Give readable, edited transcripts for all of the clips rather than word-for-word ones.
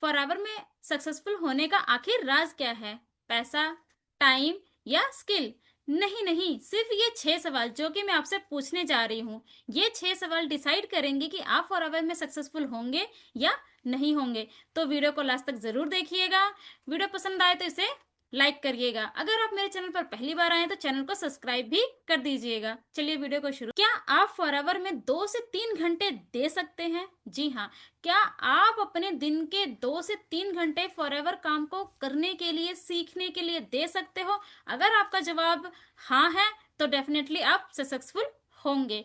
Forever में successful होने का आखिर राज क्या है? पैसा, टाइम या स्किल? नहीं नहीं, सिर्फ ये 6 सवाल जो कि मैं आपसे पूछने जा रही हूँ, ये 6 सवाल डिसाइड करेंगे कि आप फॉरएवर में सक्सेसफुल होंगे या नहीं होंगे। तो वीडियो को लास्ट तक जरूर देखिएगा। वीडियो पसंद आए तो इसे लाइक करिएगा। अगर आप मेरे चैनल पर पहली बार आए तो चैनल को सब्सक्राइब भी कर दीजिएगा। चलिए वीडियो को शुरू। क्या आप फॉरएवर में 2 से 3 घंटे दे सकते हैं? जी हाँ। क्या आप अपने दिन के 2 से 3 घंटे फॉरएवर काम को करने के लिए, सीखने के लिए दे सकते हो? अगर आपका जवाब हाँ है तो डेफिनेटली आप सक्सेसफुल होंगे।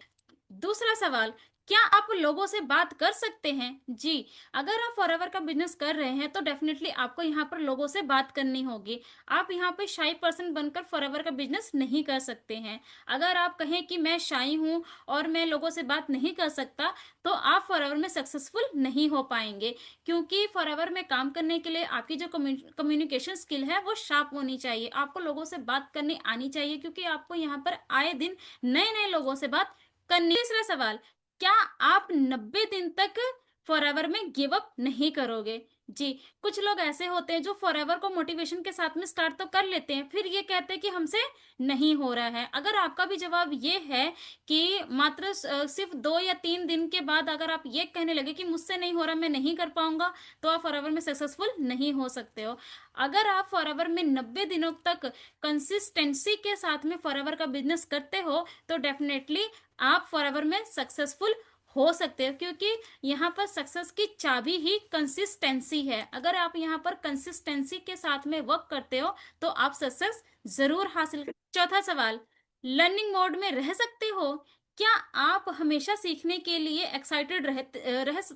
दूसरा सवाल, क्या आप लोगों से बात कर सकते हैं? जी। अगर आप फॉरएवर का बिजनेस कर रहे हैं तो डेफिनेटली आपको यहाँ पर लोगों से बात करनी होगी। आप यहाँ पे शाई पर्सन बनकर फॉरएवर का बिजनेस नहीं कर सकते हैं। अगर आप कहें कि मैं शाई हूँ और मैं लोगों से बात नहीं कर सकता, तो आप फॉरएवर में सक्सेसफुल नहीं हो पाएंगे। क्योंकि फॉरएवर में काम करने के लिए आपकी जो कम्युनिकेशन स्किल है वो शार्प होनी चाहिए। आपको लोगों से बात करनी आनी चाहिए, क्योंकि आपको यहाँ पर आए दिन नए नए लोगों से बात करनी। तीसरा सवाल, क्या आप 90 दिन तक फॉरएवर में गिव अप नहीं करोगे? जी। कुछ लोग ऐसे होते हैं जो फॉरएवर को मोटिवेशन के साथ में स्टार्ट तो कर लेते हैं, फिर ये कहते हैं कि हमसे नहीं हो रहा है। अगर आपका भी जवाब ये है कि मात्र सिर्फ 2 या 3 दिन के बाद अगर आप ये कहने लगे कि मुझसे नहीं हो रहा, मैं नहीं कर पाऊंगा, तो आप फॉरएवर में सक्सेसफुल नहीं हो सकते हो। अगर आप फॉरएवर में 90 दिनों तक कंसिस्टेंसी के साथ में फॉरएवर का बिजनेस करते हो तो डेफिनेटली आप फॉरएवर में सक्सेसफुल हो सकते हो, क्योंकि यहाँ पर सक्सेस की चाबी ही कंसिस्टेंसी है। अगर आप यहाँ पर कंसिस्टेंसी के साथ में वर्क करते हो तो आप सक्सेस जरूर हासिल कर। चौथा सवाल, लर्निंग मोड में रह सकते हो? क्या आप हमेशा सीखने के लिए एक्साइटेड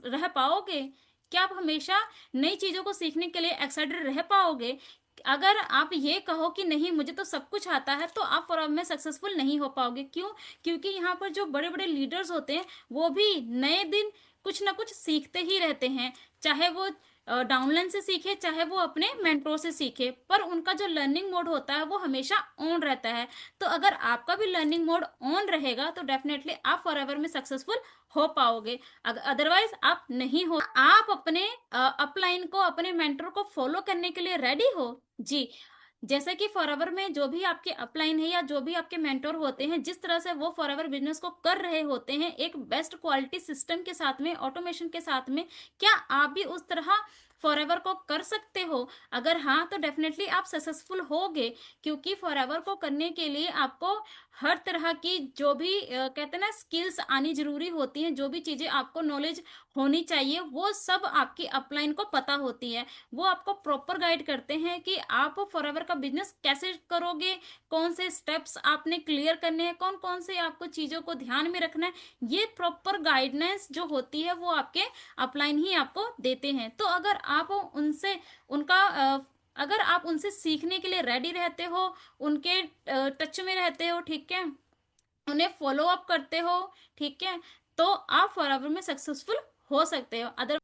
रह पाओगे? क्या आप हमेशा नई चीजों को सीखने के लिए एक्साइटेड रह पाओगे? अगर आप ये कहो कि नहीं मुझे तो सब कुछ आता है, तो आप फॉरएवर में सक्सेसफुल नहीं हो पाओगे। क्यों? क्योंकि यहाँ पर जो बड़े बड़े लीडर्स होते हैं वो भी नए दिन कुछ ना कुछ सीखते ही रहते हैं, चाहे वो डाउनलाइन से सीखे, चाहे वो अपने मेंटोर से सीखे, पर उनका जो लर्निंग मोड होता है वो हमेशा ऑन रहता है। तो अगर आपका भी लर्निंग मोड ऑन रहेगा तो डेफिनेटली आप फॉरएवर में सक्सेसफुल हो पाओगे, अदरवाइज आप नहीं हो। आप अपने अपलाइन को, अपने मेंटर को फॉलो करने के लिए रेडी हो? जी। जैसे कि फॉरएवर में जो भी आपके अपलाइन है या जो भी आपके मेंटोर होते हैं, जिस तरह से वो फॉरएवर बिजनेस को कर रहे होते हैं एक बेस्ट क्वालिटी सिस्टम के साथ में, ऑटोमेशन के साथ में, क्या आप भी उस तरह फॉरएवर को कर सकते हो? अगर हाँ तो डेफिनेटली आप सक्सेसफुल होगे, क्योंकि फॉरएवर को करने के लिए आपको हर तरह की जो भी कहते हैं ना स्किल्स आनी जरूरी होती हैं, जो भी चीजें आपको नॉलेज होनी चाहिए वो सब आपकी अपलाइन को पता होती है। वो आपको प्रॉपर गाइड करते हैं कि आप फॉरएवर का बिजनेस कैसे करोगे, कौन से स्टेप्स आपने क्लियर करने हैं, कौन कौन से आपको चीजों को ध्यान में रखना है। ये प्रॉपर गाइडेंस जो होती है वो आपके अपलाइन ही आपको देते हैं। तो अगर आप उनसे उनका अगर आप उनसे सीखने के लिए रेडी रहते हो, उनके टच में रहते हो, ठीक है, उन्हें फॉलो अप करते हो, ठीक है, तो आप फॉरएवर में सक्सेसफुल हो सकते हो। अदर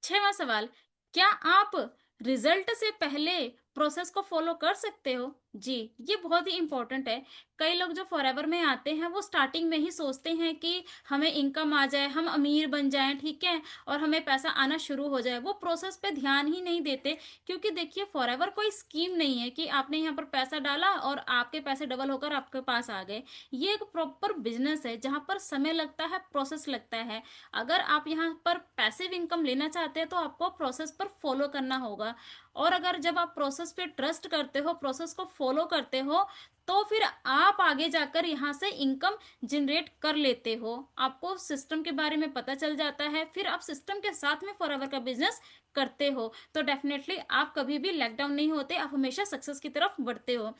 6वां सवाल, क्या आप रिजल्ट से पहले प्रोसेस को फॉलो कर सकते हो? जी। ये बहुत ही इंपॉर्टेंट है। कई लोग जो फॉरएवर में आते हैं वो स्टार्टिंग में ही सोचते हैं कि हमें इनकम आ जाए, हम अमीर बन जाएं, ठीक है, और हमें पैसा आना शुरू हो जाए। वो प्रोसेस पे ध्यान ही नहीं देते, क्योंकि देखिए फॉरएवर कोई स्कीम नहीं है कि आपने यहाँ पर पैसा डाला और आपके पैसे डबल होकर आपके पास आ गए। ये एक प्रॉपर बिजनेस है जहाँ पर समय लगता है, प्रोसेस लगता है। अगर आप यहाँ पर पैसिव इनकम लेना चाहते हैं तो आपको प्रोसेस पर फॉलो करना होगा। और अगर जब आप प्रोसेस पे ट्रस्ट करते हो, प्रोसेस को फॉलो करते हो, तो फिर आप आगे जाकर यहाँ से इनकम जनरेट कर लेते हो। आपको सिस्टम के बारे में पता चल जाता है, फिर आप सिस्टम के साथ में फॉरएवर का बिजनेस करते हो, तो डेफिनेटली आप कभी भी लैकडाउन नहीं होते, आप हमेशा सक्सेस की तरफ बढ़ते हो।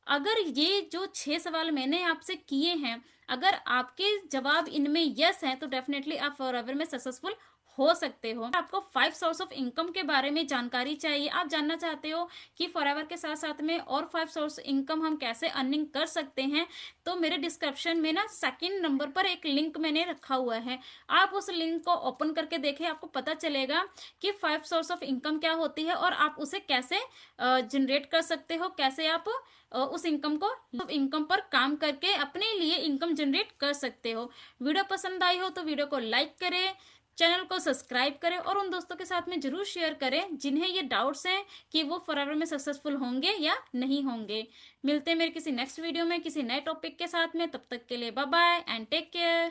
अगर ये जो 6 सवाल मैंने आपसे किए हैं, अगर आपके जवाब इनमें यस है तो डेफिनेटली आप फॉरएवर में सक्सेसफुल हो सकते हो। आपको 5 सोर्स ऑफ इनकम के बारे में जानकारी चाहिए, आप जानना चाहते हो कि फॉरएवर के साथ साथ में और 5 सोर्स इनकम हम कैसे अर्निंग कर सकते हैं, तो मेरे डिस्क्रिप्शन में ना सेकंड नंबर पर एक लिंक मैंने रखा हुआ है। आप उस लिंक को ओपन करके देखें, आपको पता चलेगा कि 5 सोर्स ऑफ इनकम क्या होती है और आप उसे कैसे जनरेट कर सकते हो, कैसे आप उस इनकम पर काम करके अपने लिए इनकम जनरेट कर सकते हो। वीडियो पसंद आई हो तो वीडियो को लाइक करें, चैनल को सब्सक्राइब करें और उन दोस्तों के साथ में जरूर शेयर करें जिन्हें ये डाउट्स हैं कि वो फॉरएवर में सक्सेसफुल होंगे या नहीं होंगे। मिलते हैं मेरे किसी नेक्स्ट वीडियो में किसी नए टॉपिक के साथ में, तब तक के लिए bye bye and take care.